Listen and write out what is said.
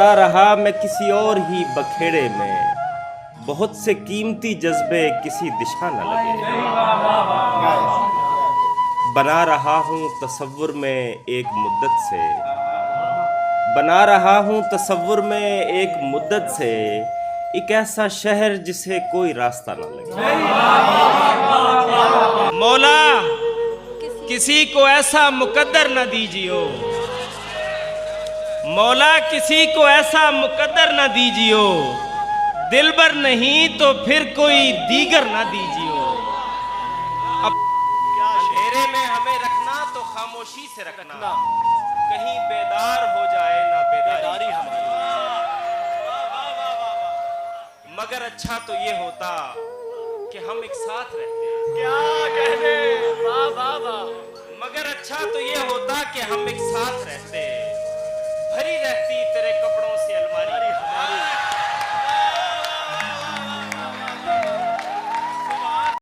पड़ा रहा मैं किसी और ही बखेड़े में, बहुत से कीमती जज्बे किसी दिशा न लगे। बना रहा हूँ तसव्वुर में एक मुद्दत से, बना रहा हूँ तसव्वुर में एक मुद्दत से, एक ऐसा शहर जिसे कोई रास्ता न लगे। मौला किसी को ऐसा मुकद्दर न दीजियो, मौला किसी को ऐसा मुकद्दर न दीजियो, दिलबर नहीं तो फिर कोई दीगर न दीजियो। अब अंधेरे में हमें रखना तो खामोशी से रखना, कहीं बेदार हो जाए ना बेदारी हमारी। मगर अच्छा तो ये होता कि हम एक साथ रहते। क्या कहने, वाह वाह वाह। मगर अच्छा तो ये होता कि हम